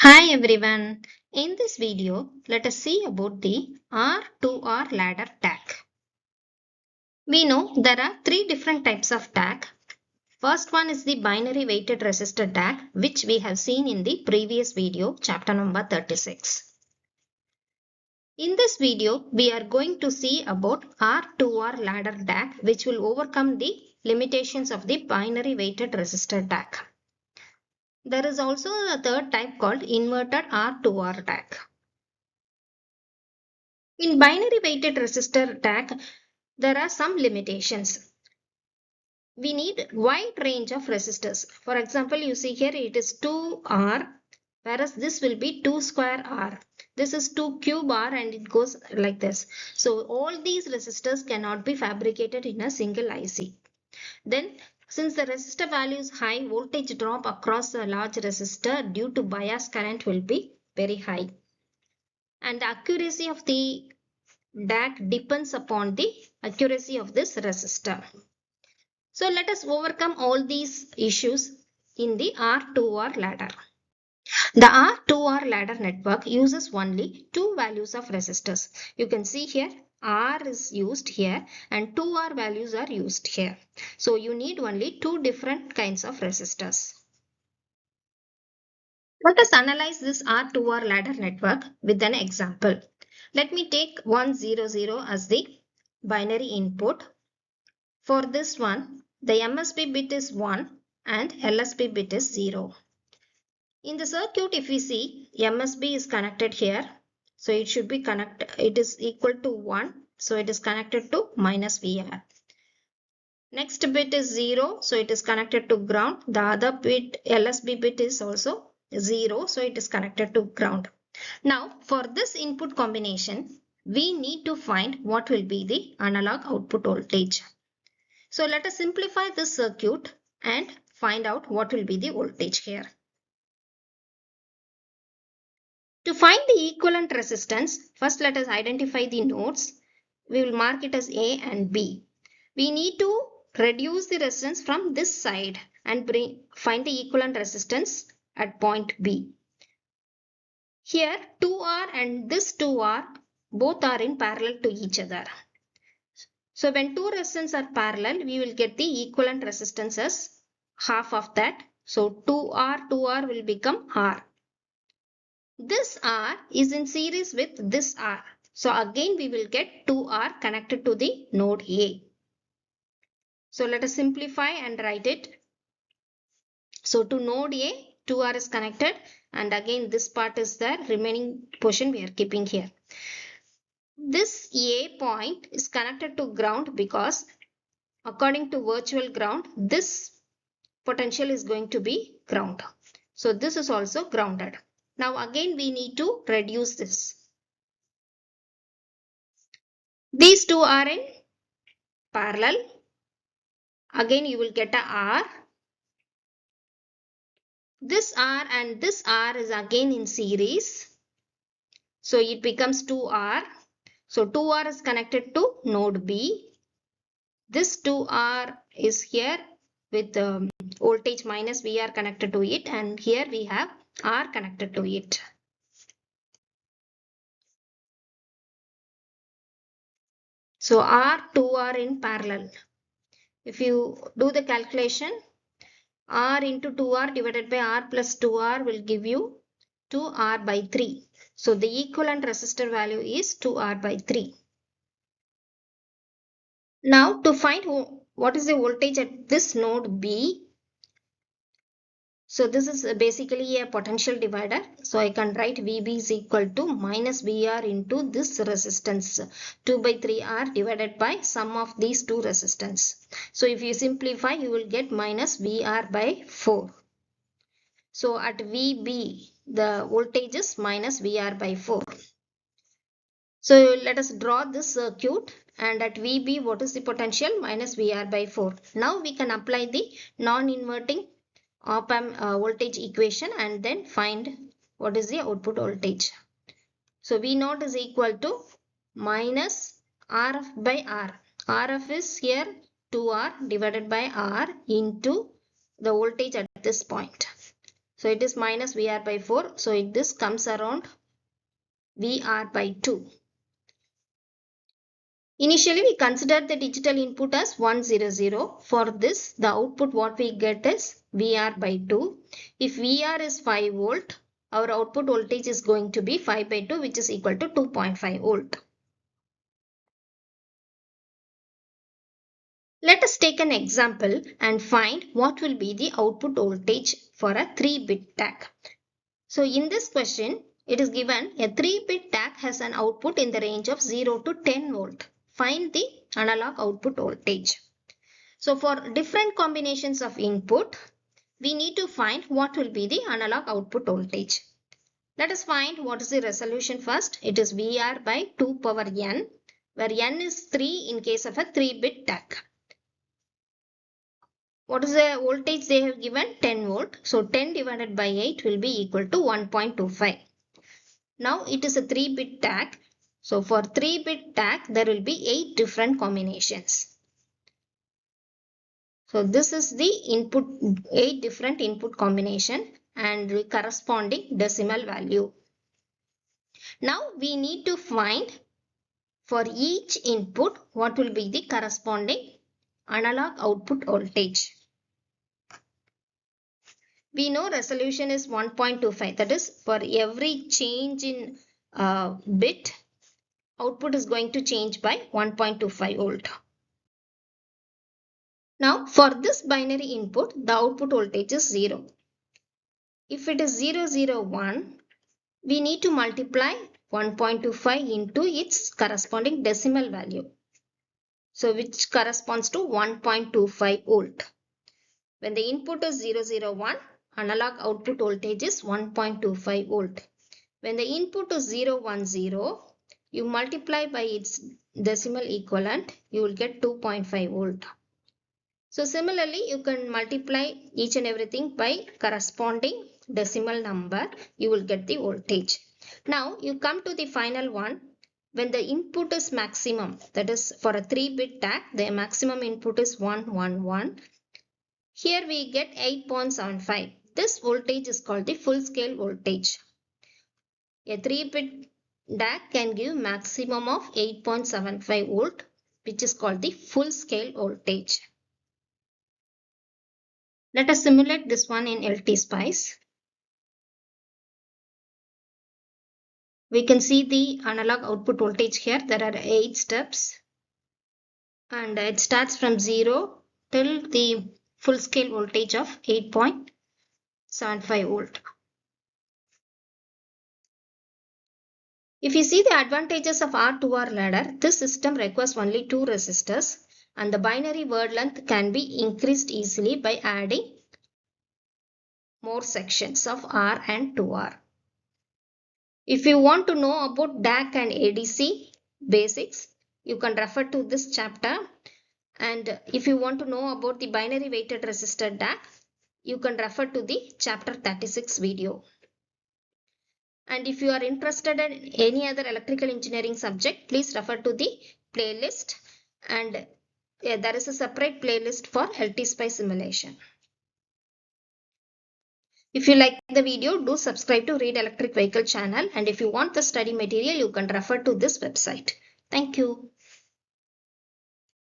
Hi everyone. In this video, let us see about the R-2R ladder DAC. We know there are three different types of DAC. First one is the binary weighted resistor DAC, which we have seen in the previous video, chapter number 36. In this video, we are going to see about R-2R ladder DAC, which will overcome the limitations of the binary weighted resistor DAC. There is also a third type called inverted R-2R DAC. In binary weighted resistor DAC, there are some limitations. We need wide range of resistors. For example, you see here it is 2R, whereas this will be 2 square R. This is 2 cube R and it goes like this. So all these resistors cannot be fabricated in a single IC. Then since the resistor value is high, voltage drop across a large resistor due to bias current will be very high. And the accuracy of the DAC depends upon the accuracy of this resistor. So let us overcome all these issues in the R-2R ladder. The R-2R ladder network uses only two values of resistors. You can see here R is used here and 2R values are used here. So you need only two different kinds of resistors. Let us analyze this R-2R ladder network with an example. Let me take 100 as the binary input. For this one, the MSB bit is 1 and LSB bit is 0. In the circuit, if we see MSB is connected here, so it should be connected, it is equal to 1, so it is connected to minus VR. Next bit is 0, so it is connected to ground. The other bit, LSB bit, is also 0, so it is connected to ground. Now, for this input combination, we need to find what will be the analog output voltage. So let us simplify this circuit and find out what will be the voltage here. To find the equivalent resistance, first let us identify the nodes. We will mark it as A and B. We need to reduce the resistance from this side and find the equivalent resistance at point B. Here 2R and this 2R both are in parallel to each other. So when two resistors are parallel, we will get the equivalent resistance as half of that. So 2R will become R. This R is in series with this R. So again we will get 2R connected to the node A. So let us simplify and write it. So to node A, 2R is connected and again this part is the remaining portion we are keeping here. This A point is connected to ground because according to virtual ground, this potential is going to be ground. So this is also grounded. Now again we need to reduce this. These two are in parallel. Again you will get a R. This R and this R is again in series. So it becomes 2R. So 2R is connected to node B. This 2R is here with voltage minus VR connected to it, and here we have R connected to it. So R2R in parallel. If you do the calculation, R into 2R divided by R plus 2R will give you 2R by 3. So the equivalent resistor value is 2R by 3. Now to find what is the voltage at this node B. So this is basically a potential divider. So I can write VB is equal to minus VR into this resistance 2 by 3R divided by sum of these two resistance. So if you simplify, you will get minus VR by 4. So at VB, the voltage is minus VR by 4. So let us draw this circuit, and at VB, what is the potential? Minus VR by 4. Now we can apply the non-inverting op-amp voltage equation and then find what is the output voltage. So V0 is equal to minus RF by R. RF is here 2R divided by R into the voltage at this point. So it is minus VR by 4. So this comes around VR by 2. Initially, we considered the digital input as 100. For this, the output what we get is VR by 2. If VR is 5 volt, our output voltage is going to be 5 by 2, which is equal to 2.5 volt. Let us take an example and find what will be the output voltage for a 3-bit DAC. So in this question, it is given a 3-bit DAC has an output in the range of 0 to 10 volt. Find the analog output voltage. So for different combinations of input, we need to find what will be the analog output voltage. Let us find what is the resolution first. It is VR by 2 power n, where n is 3 in case of a 3-bit DAC. What is the voltage they have given? 10 volt. So 10 divided by 8 will be equal to 1.25. Now it is a 3-bit DAC. So for 3-bit DAC, there will be 8 different combinations. So this is the input, 8 different input combination and the corresponding decimal value. Now we need to find for each input what will be the corresponding analog output voltage. We know resolution is 1.25, that is for every change in bit, output is going to change by 1.25 volt. Now for this binary input, the output voltage is 0. If it is 001, we need to multiply 1.25 into its corresponding decimal value. So which corresponds to 1.25 volt. When the input is 001, analog output voltage is 1.25 volt. When the input is 010, you multiply by its decimal equivalent, you will get 2.5 volt. So similarly, you can multiply each and everything by corresponding decimal number, you will get the voltage. Now you come to the final one. When the input is maximum, that is for a 3-bit DAC, the maximum input is 111. Here we get 8.75. This voltage is called the full scale voltage. A 3-bit DAC can give maximum of 8.75 volt, which is called the full scale voltage. Let us simulate this one in LT-Spice. We can see the analog output voltage here. There are 8 steps and it starts from 0 till the full scale voltage of 8.75 volt. If you see the advantages of R-2R ladder, this system requires only 2 resistors and the binary word length can be increased easily by adding more sections of R and 2R. If you want to know about DAC and ADC basics, you can refer to this chapter. And if you want to know about the binary weighted resistor DAC, you can refer to the chapter 36 video. And if you are interested in any other electrical engineering subject, please refer to the playlist. And there is a separate playlist for LT-Spice simulation. If you like the video, do subscribe to Read Electric Vehicle channel. And if you want the study material, you can refer to this website. Thank you.